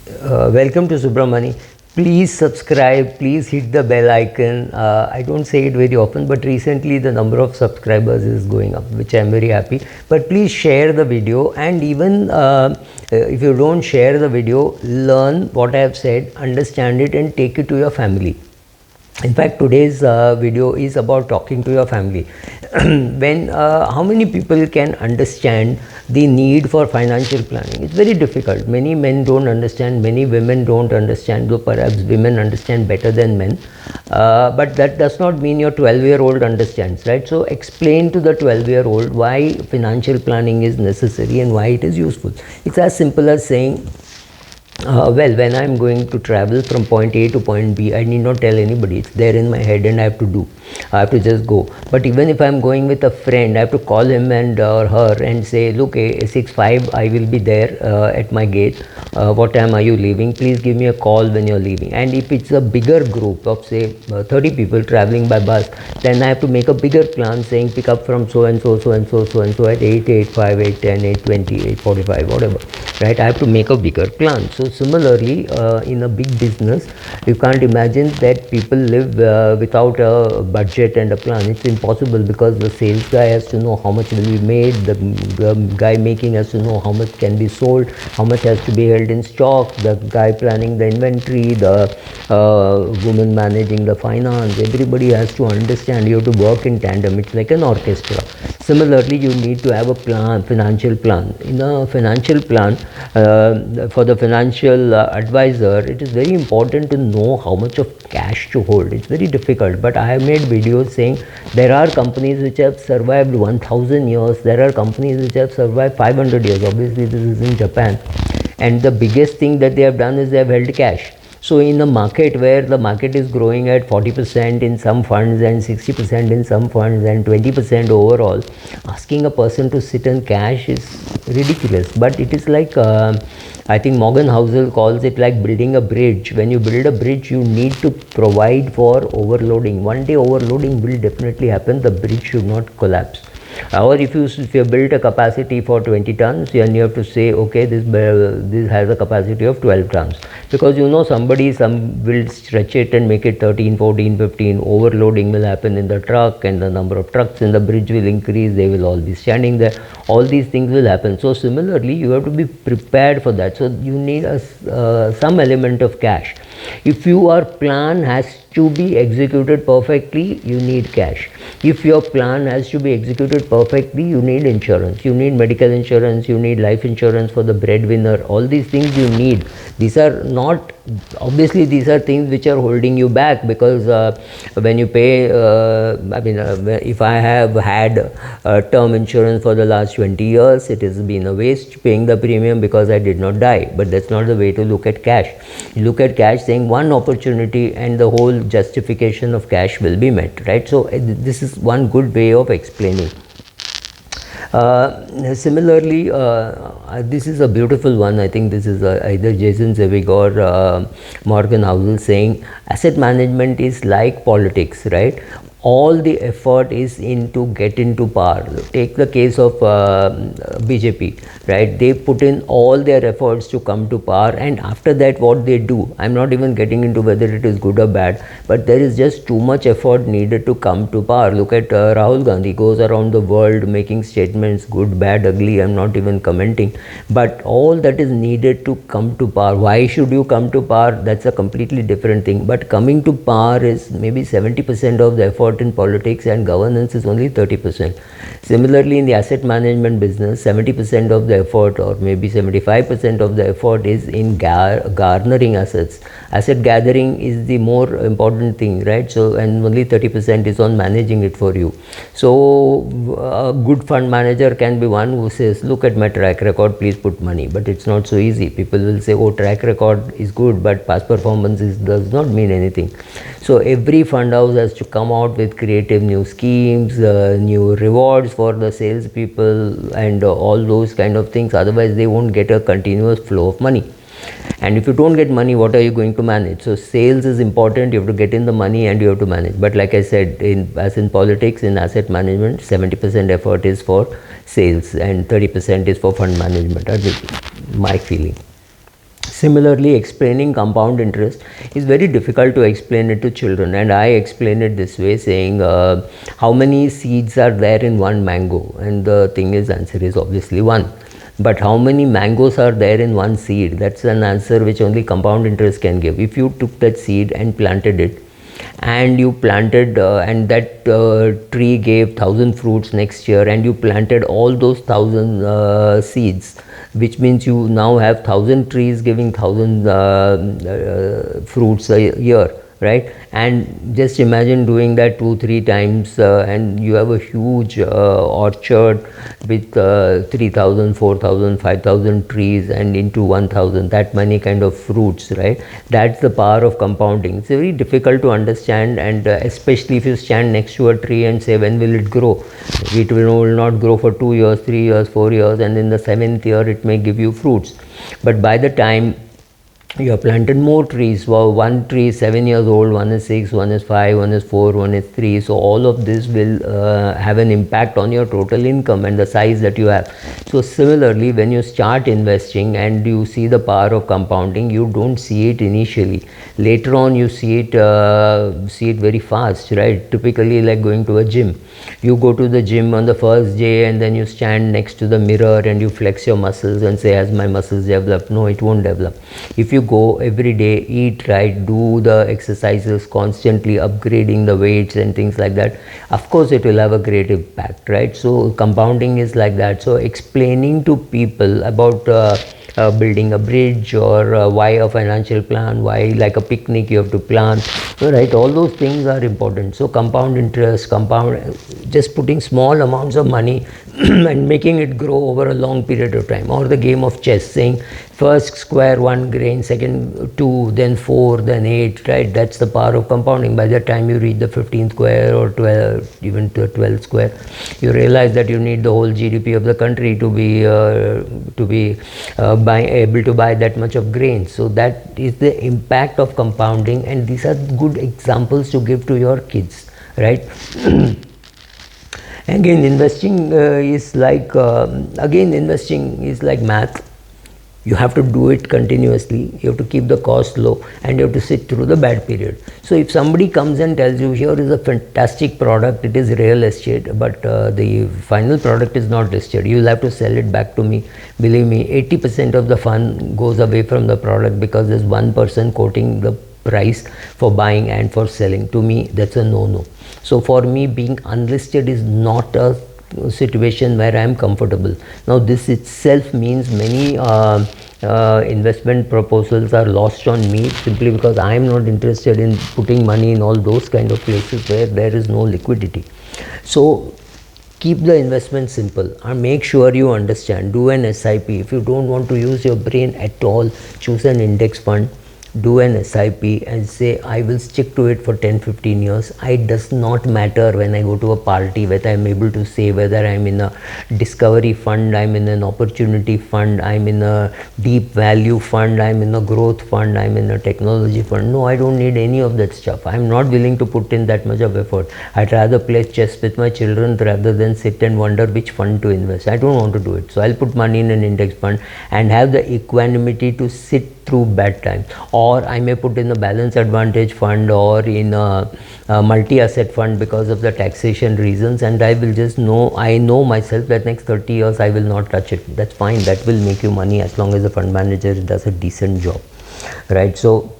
Welcome to Subramani. Please subscribe, please hit the bell icon. I don't say it very often, but recently the number of subscribers is going up, which I'm very happy. But please share the video, and even if you don't share the video, learn what I have said, understand it, and take it to your family. In fact, today's video is about talking to your family. When how many people can understand the need for financial planning? It's very difficult. Many men don't understand, many women don't understand, though perhaps women understand better than men. But that does not mean your 12-year-old understands, right? So explain to the 12-year-old why financial planning is necessary and why it is useful. It's as simple as saying, well, when I'm going to travel from point A to point B, I need not tell anybody. It's there in my head and I have to do. I have to just go. But even if I'm going with a friend, I have to call him and or her and say, look, 6:05, I will be there at my gate. What time are you leaving? Please give me a call when you're leaving. And if it's a bigger group of say 30 people traveling by bus, then I have to make a bigger plan saying pick up from so and so, so and so, so and so at 8, 8:05, 8:10, 8:20, 8:45, whatever. Right? I have to make a bigger plan. So similarly, in a big business, you can't imagine that people live without a budget and a plan. It's impossible, because the sales guy has to know how much will be made, the guy making has to know how much can be sold, how much has to be held in stock, the guy planning the inventory, the woman managing the finance. Everybody has to understand. You have to work in tandem. It's like an orchestra. Similarly, you need to have a plan, financial plan. In a financial plan, for the financial advisor, it is very important to know how much of cash to hold. It's very difficult, but I have made videos saying there are companies which have survived 1000 years, there are companies which have survived 500 years. Obviously, this is in Japan, and the biggest thing that they have done is they have held cash. So in a market where the market is growing at 40% in some funds and 60% in some funds and 20% overall, asking a person to sit in cash is ridiculous. But it is like, I think Morgan Housel calls it like building a bridge. When you build a bridge, you need to provide for overloading. One day overloading will definitely happen. The bridge should not collapse. Or if you build a capacity for 20 tons, and you have to say, okay, this has a capacity of 12 tons, because some will stretch it and make it 13, 14, 15. Overloading will happen in the truck, and the number of trucks in the bridge will increase. They will all be standing there. All these things will happen. So similarly, you have to be prepared for that. So you need some element of cash. If your plan has to be executed perfectly, you need cash. If your plan has to be executed perfectly, you need insurance. You need medical insurance, you need life insurance for the breadwinner. All these things you need. These are not, obviously these are things which are holding you back, because when you pay, if I have had term insurance for the last 20 years, it has been a waste paying the premium because I did not die. But that's not the way to look at cash. You look at cash saying one opportunity and the whole justification of cash will be met, right? So this is one good way of explaining. Similarly, this is a beautiful one. I think this is either Jason Zevig or Morgan Housel saying asset management is like politics, right? All the effort is to get into power. Take the case of BJP, right? They put in all their efforts to come to power, and after that what they do, I'm not even getting into whether it is good or bad, but there is just too much effort needed to come to power. Look at Rahul Gandhi, goes around the world making statements, good, bad, ugly, I'm not even commenting, but all that is needed to come to power. Why should you come to power? That's a completely different thing, but coming to power is maybe 70% of the effort in politics, and governance is only 30%. Similarly, in the asset management business, 70% of the effort, or maybe 75% of the effort, is in garnering assets. Asset gathering is the more important thing, right? So, and only 30% is on managing it for you. So a good fund manager can be one who says, look at my track record, please put money. But it's not so easy. People will say, oh, track record is good, but past performance does not mean anything. So every fund house has to come out with creative new schemes, new rewards for the sales people, and all those kind of things. Otherwise, they won't get a continuous flow of money. And if you don't get money, what are you going to manage? So sales is important. You have to get in the money and you have to manage. But like I said, as in politics, in asset management, 70% effort is for sales and 30% is for fund management. That's my feeling. Similarly, explaining compound interest is very difficult to explain it to children, and I explain it this way, saying how many seeds are there in one mango, and the answer is obviously one. But how many mangoes are there in one seed? That's an answer which only compound interest can give. If you took that seed and planted it, and you planted and that tree gave 1,000 fruits next year, and you planted all those 1,000 seeds, which means you now have 1,000 trees giving 1,000 fruits a year, right? And just imagine doing that 2-3 times, and you have a huge orchard with 3,000, 4,000, 5,000 trees, and into 1,000, that many kind of fruits, right? That's the power of compounding. It's very difficult to understand, and especially if you stand next to a tree and say, when will it grow? It will not grow for 2 years, 3 years, 4 years, and in the 7th year it may give you fruits. But by the time you have planted more trees, well, one tree is 7 years old, one is 6, one is 5, one is 4, one is 3, so all of this will have an impact on your total income and the size that you have. So similarly, when you start investing and you see the power of compounding, you don't see it initially. Later on you see it very fast, right? Typically like going to a gym. You go to the gym on the first day, and then you stand next to the mirror and you flex your muscles and say, has my muscles developed? No, it won't develop. If you go every day, eat right, do the exercises constantly, upgrading the weights and things like that, of course it will have a great impact, right? So compounding is like that. So explaining to people about building a bridge, or why a financial plan, why like a picnic you have to plan, right? All those things are important. So compound interest, just putting small amounts of money and making it grow over a long period of time. Or the game of chess, saying first square 1 grain, second 2, then 4, then 8, right? That's the power of compounding. By the time you reach the 15th square or 12, even to 12th square, you realize that you need the whole GDP of the country to be able to buy that much of grain. So that is the impact of compounding, and these are good examples to give to your kids, right? Again, investing is like math. You have to do it continuously. You have to keep the cost low, and you have to sit through the bad period. So if somebody comes and tells you, here is a fantastic product, it is real estate, but the final product is not listed, you will have to sell it back to me. Believe me, 80% of the fun goes away from the product because there's one person quoting the price for buying and for selling. To me, that's a no-no. So for me, being unlisted is not a situation where I am comfortable. Now this itself means many investment proposals are lost on me, simply because I am not interested in putting money in all those kind of places where there is no liquidity. So keep the investment simple, and make sure you understand. Do an SIP. If you don't want to use your brain at all, choose an index fund. Do an SIP and say, I will stick to it for 10-15 years. It does not matter when I go to a party whether I am able to say whether I am in a discovery fund, I am in an opportunity fund, I am in a deep value fund, I am in a growth fund, I am in a technology fund. No, I don't need any of that stuff. I am not willing to put in that much of effort. I'd rather play chess with my children rather than sit and wonder which fund to invest. I don't want to do it. So I'll put money in an index fund and have the equanimity to sit through bad times. Or I may put in a balance advantage fund or in a multi-asset fund because of the taxation reasons, and I will just I know myself that next 30 years I will not touch it. That's fine. That will make you money as long as the fund manager does a decent job, right? So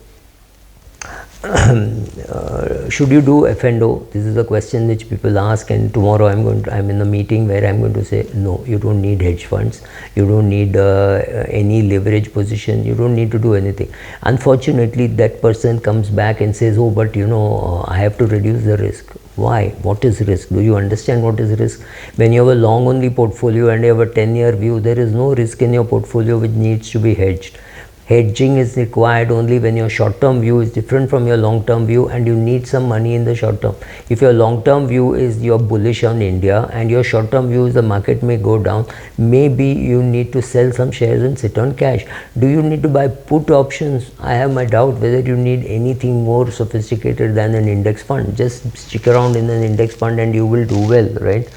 should you do F&O? This is a question which people ask, and tomorrow I'm in a meeting where I'm going to say, no, you don't need hedge funds, you don't need any leverage position, you don't need to do anything. Unfortunately, that person comes back and says, oh, but I have to reduce the risk. Why? What is risk? Do you understand what is risk? When you have a long only portfolio and you have a 10-year view, there is no risk in your portfolio which needs to be hedged. Hedging is required only when your short-term view is different from your long-term view and you need some money in the short term. If your long-term view is you're bullish on India and your short-term view is the market may go down, maybe you need to sell some shares and sit on cash. Do you need to buy put options? I have my doubt whether you need anything more sophisticated than an index fund. Just stick around in an index fund and you will do well, right?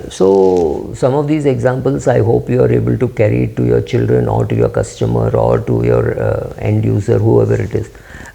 So some of these examples, I hope you are able to carry it to your children or to your customer or to your end user, whoever it is,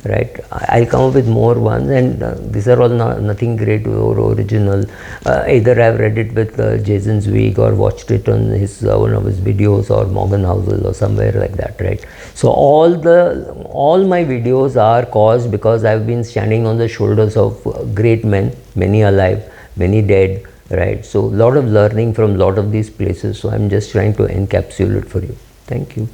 right? I'll come up with more ones, and these are all nothing great or original. Either I've read it with Jason Zweig or watched it on his one of his videos, or Morgan Housel or somewhere like that, right? So all my videos are caused because I've been standing on the shoulders of great men, many alive, many dead, right? So a lot of learning from a lot of these places. So I'm just trying to encapsulate for you. Thank you.